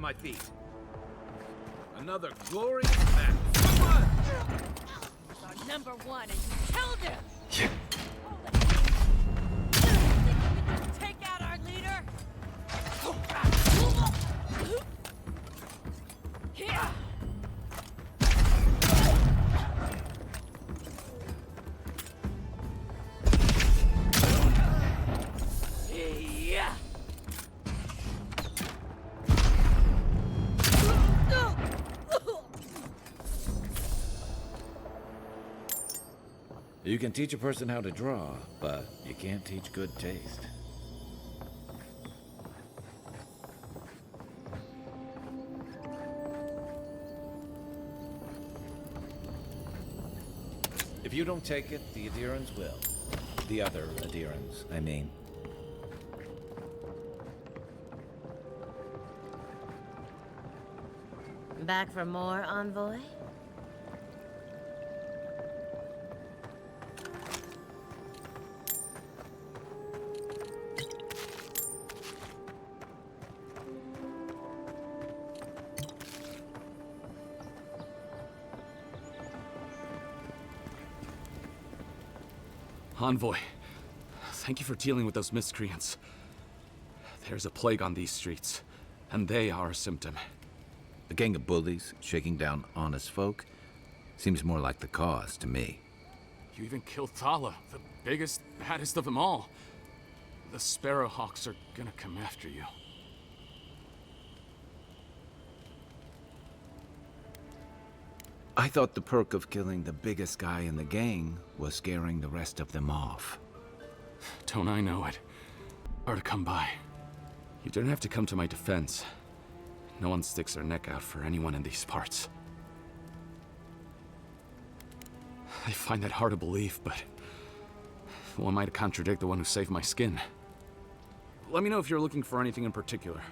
on my feet. Another glorious match. Come on! He's our number one, and you killed him! Yeah. Take out our leader! You can teach a person how to draw, but you can't teach good taste. If you don't take it, the adherents will. The other adherents, I mean. Back for more, Envoy? Envoy, thank you for dealing with those miscreants. There's a plague on these streets, and they are a symptom. A gang of bullies shaking down honest folk seems more like the cause to me. You even killed Thala, the biggest, baddest of them all. The Sparrowhawks are gonna come after you. I thought the perk of killing the biggest guy in the gang was scaring the rest of them off. Don't I know it? Or to come by. You don't have to come to my defense. No one sticks their neck out for anyone in these parts. I find that hard to believe, but who am I to contradict the one who saved my skin? Let me know if you're looking for anything in particular.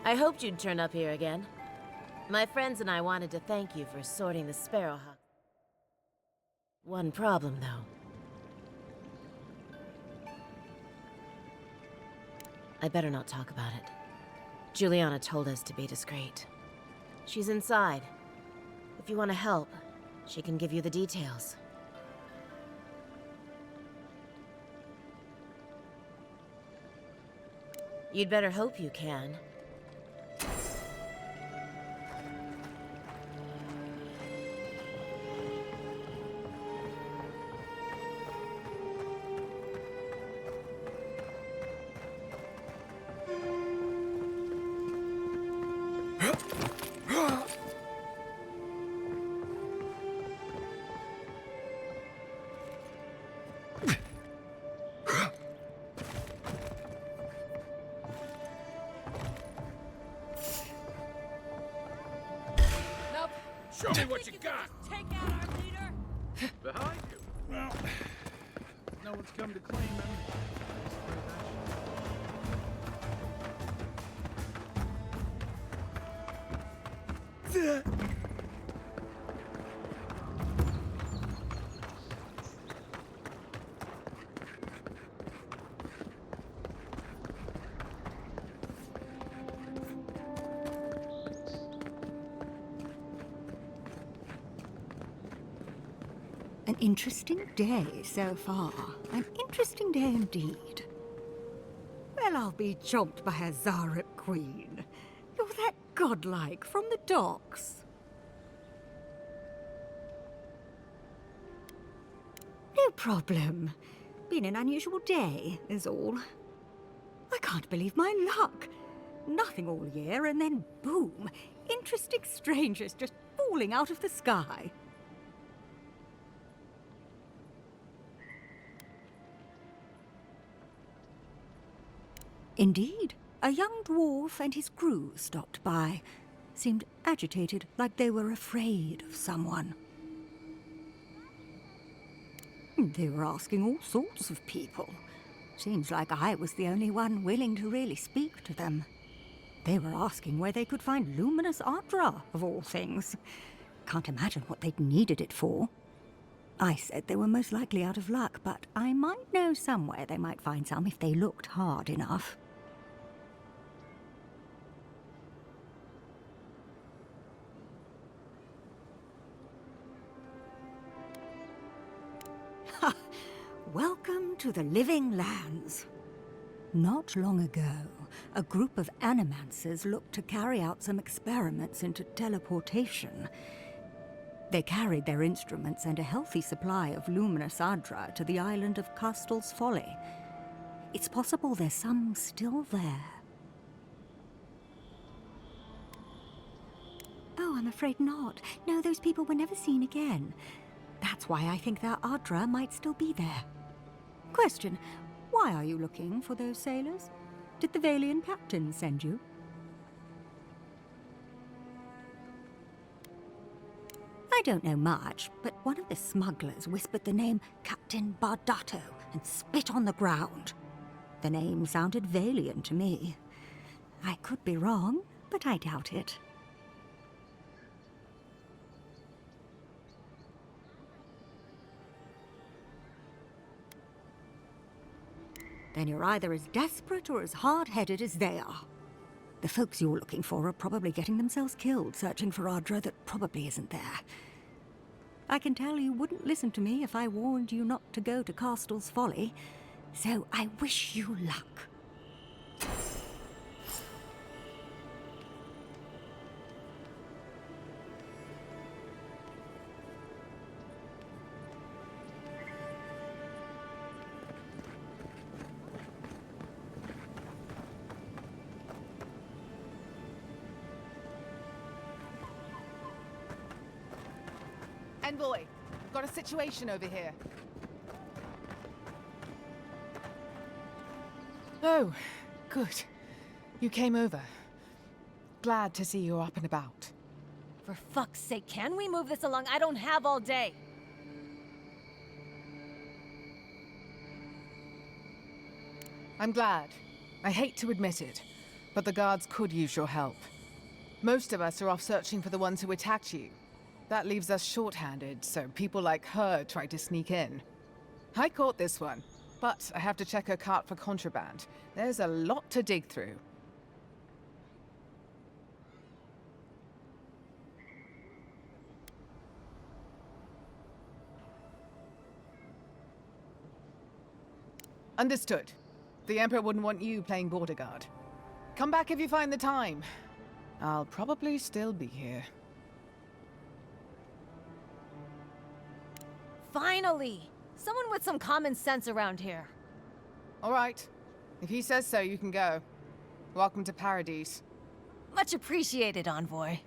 I hoped you'd turn up here again. My friends and I wanted to thank you for sorting the Sparrowhawk. One problem, though. I better not talk about it. Juliana told us to be discreet. She's inside. If you want to help, she can give you the details. You'd better hope you can. Show me what you got! Take out our leader! Behind you! Well, no one's come to claim him. An interesting day so far. An interesting day indeed. Well, I'll be chomped by a Zarep queen. You're that godlike from the docks. No problem. Been an unusual day, is all. I can't believe my luck. Nothing all year, and then boom, interesting strangers just falling out of the sky. Indeed, a young dwarf and his crew stopped by. Seemed agitated, like they were afraid of someone. They were asking all sorts of people. Seems like I was the only one willing to really speak to them. They were asking where they could find luminous Ardra, of all things. Can't imagine what they'd needed it for. I said they were most likely out of luck, but I might know somewhere they might find some if they looked hard enough. Ha! Welcome to the Living Lands. Not long ago, a group of animancers looked to carry out some experiments into teleportation. They carried their instruments and a healthy supply of luminous Adra to the island of Castel's Folly. It's possible there's some still there. Oh, I'm afraid not. No, those people were never seen again. That's why I think their Adra might still be there. Question. Why are you looking for those sailors? Did the Valian captain send you? I don't know much, but one of the smugglers whispered the name Captain Bardato and spit on the ground. The name sounded Valian to me. I could be wrong, but I doubt it. Then you're either as desperate or as hard-headed as they are. The folks you're looking for are probably getting themselves killed searching for Ardra that probably isn't there. I can tell you wouldn't listen to me if I warned you not to go to Castel's Folly, so I wish you luck. Envoy, got a situation over here. Oh, good. You came over. Glad to see you're up and about. For fuck's sake, can we move this along? I don't have all day. I'm glad. I hate to admit it, but the guards could use your help. Most of us are off searching for the ones who attacked you. That leaves us short-handed, so people like her try to sneak in. I caught this one, but I have to check her cart for contraband. There's a lot to dig through. Understood. The Emperor wouldn't want you playing border guard. Come back if you find the time. I'll probably still be here. Finally! Someone with some common sense around here. All right. If he says so, you can go. Welcome to Paradise. Much appreciated, Envoy.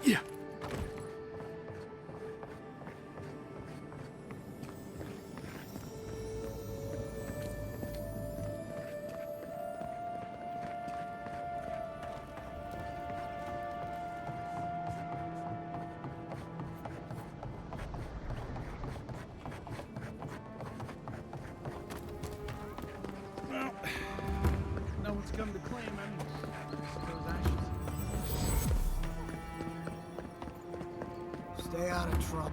Yeah. Well, no one's come to claim him. Those ashes. Stay out of trouble.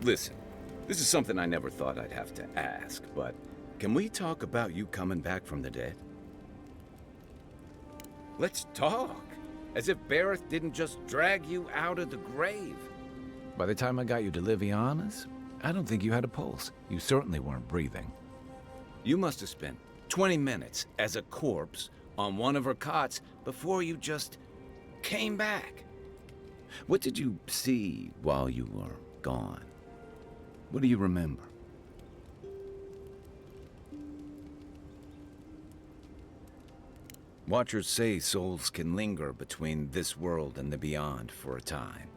Listen, this is something I never thought I'd have to ask, but can we talk about you coming back from the dead? Let's talk. As if Bareth didn't just drag you out of the grave. By the time I got you to Liviana's, I don't think you had a pulse. You certainly weren't breathing. You must have spent 20 minutes as a corpse on one of her cots before you just came back. What did you see while you were gone? What do you remember? Watchers say souls can linger between this world and the beyond for a time.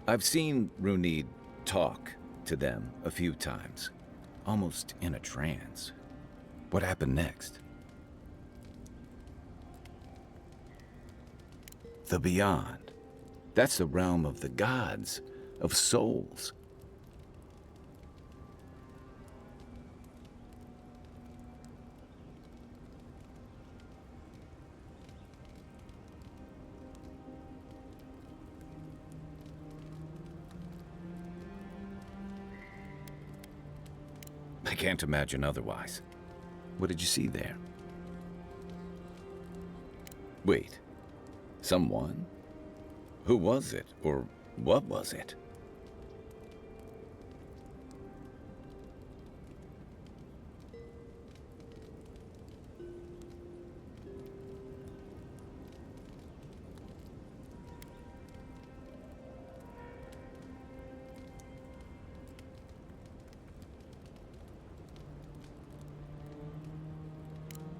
I've seen Runid talk to them a few times, almost in a trance. What happened next? The beyond. That's the realm of the gods, of souls. I can't imagine otherwise. What did you see there? Wait. Someone? Who was it? Or what was it?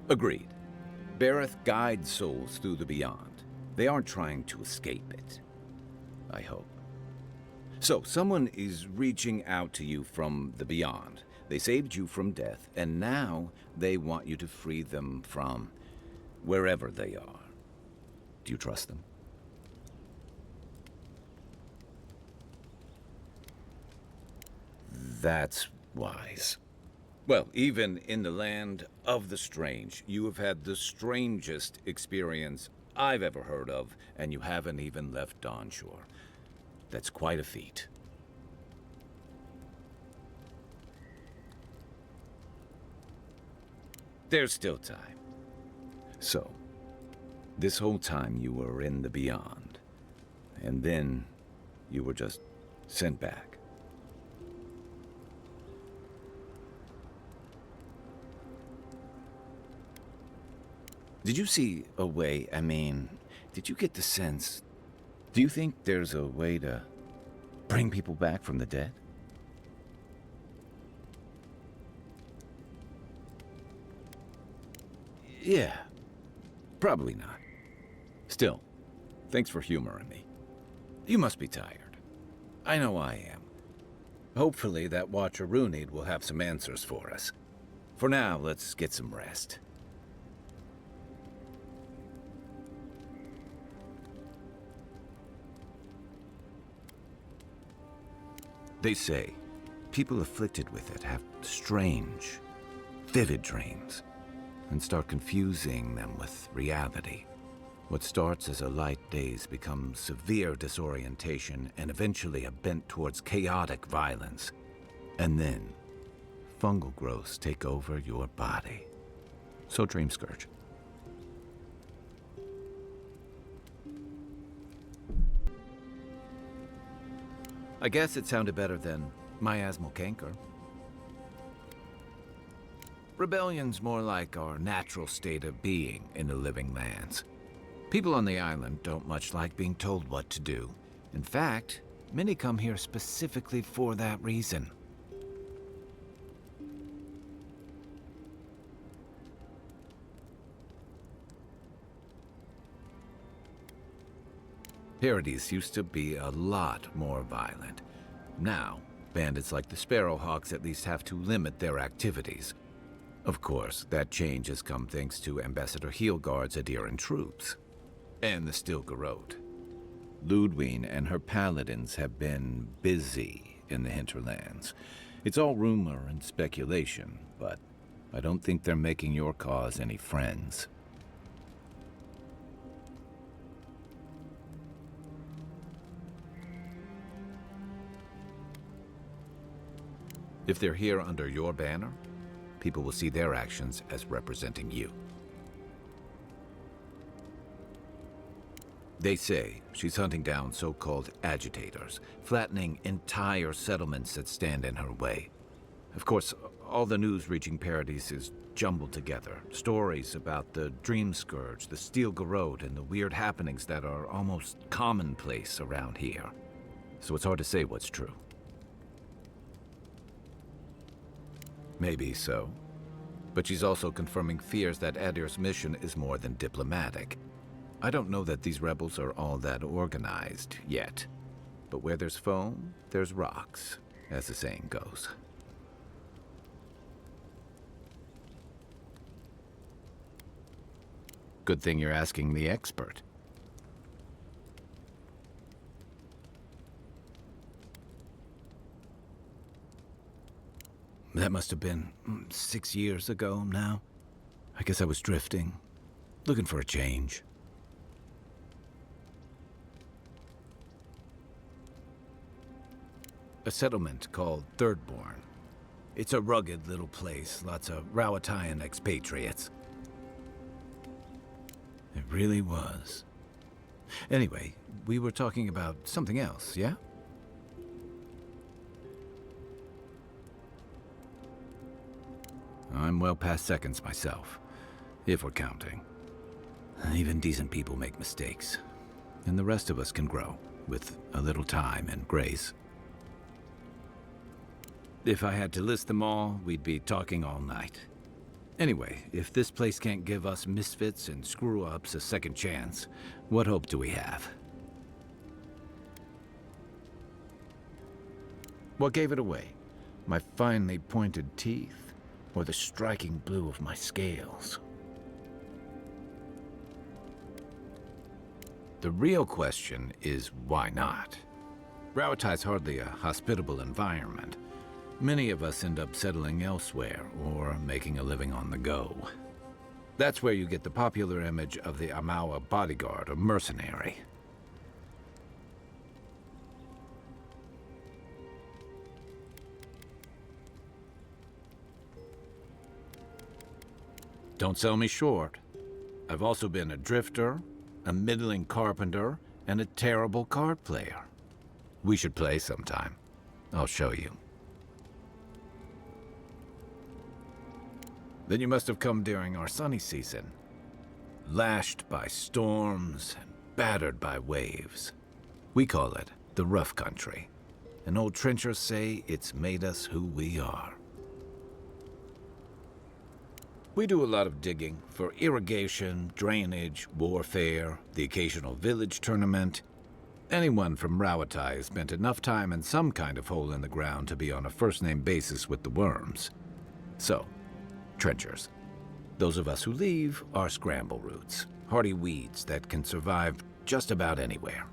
Agreed. Bareth guides souls through the beyond. They aren't trying to escape it. I hope. So, someone is reaching out to you from the beyond. They saved you from death, and now they want you to free them from wherever they are. Do you trust them? That's wise. Well, even in the land of the strange, you have had the strangest experience I've ever heard of, and you haven't even left Dawnshore. That's quite a feat. There's still time. So, this whole time you were in the beyond, and then you were just sent back. Did you see a way, did you get the sense... Do you think there's a way to bring people back from the dead? Yeah, probably not. Still, thanks for humoring me. You must be tired. I know I am. Hopefully that Watcher Runid will have some answers for us. For now, let's get some rest. They say people afflicted with it have strange, vivid dreams and start confusing them with reality. What starts as a light daze becomes severe disorientation and eventually a bent towards chaotic violence. And then, fungal growths take over your body. So Dream Scourge. I guess it sounded better than miasmal canker. Rebellion's more like our natural state of being in the living lands. People on the island don't much like being told what to do. In fact, many come here specifically for that reason. Paradis used to be a lot more violent. Now, bandits like the Sparrowhawks at least have to limit their activities. Of course, that change has come thanks to Ambassador Heelguard's adherent troops. And the Stilgarode. Ludwine and her paladins have been busy in the hinterlands. It's all rumor and speculation, but I don't think they're making your cause any friends. If they're here under your banner, people will see their actions as representing you. They say she's hunting down so-called agitators, flattening entire settlements that stand in her way. Of course, all the news reaching Paradis is jumbled together. Stories about the Dream Scourge, the Steel Garrod, and the weird happenings that are almost commonplace around here. So it's hard to say what's true. Maybe so. But she's also confirming fears that Adir's mission is more than diplomatic. I don't know that these rebels are all that organized yet. But where there's foam, there's rocks, as the saying goes. Good thing you're asking the expert. That must have been 6 years ago now. I guess I was drifting, looking for a change. A settlement called Thirdborn. It's a rugged little place, lots of Rowatayan expatriates. It really was. Anyway, we were talking about something else, yeah? I'm well past seconds myself, if we're counting. Even decent people make mistakes, and the rest of us can grow, with a little time and grace. If I had to list them all, we'd be talking all night. Anyway, if this place can't give us misfits and screw-ups a second chance, what hope do we have? What gave it away? My finely pointed teeth? Or the striking blue of my scales? The real question is why not? Rowatai's hardly a hospitable environment. Many of us end up settling elsewhere or making a living on the go. That's where you get the popular image of the Amawa bodyguard or mercenary. Don't sell me short. I've also been a drifter, a middling carpenter, and a terrible card player. We should play sometime. I'll show you. Then you must have come during our sunny season. lashed by storms and battered by waves. We call it the rough country, and old trenchers say it's made us who we are. We do a lot of digging for irrigation, drainage, warfare, the occasional village tournament. Anyone from Rawatai has spent enough time in some kind of hole in the ground to be on a first-name basis with the worms. So, trenchers. Those of us who leave are scramble roots, hardy weeds that can survive just about anywhere.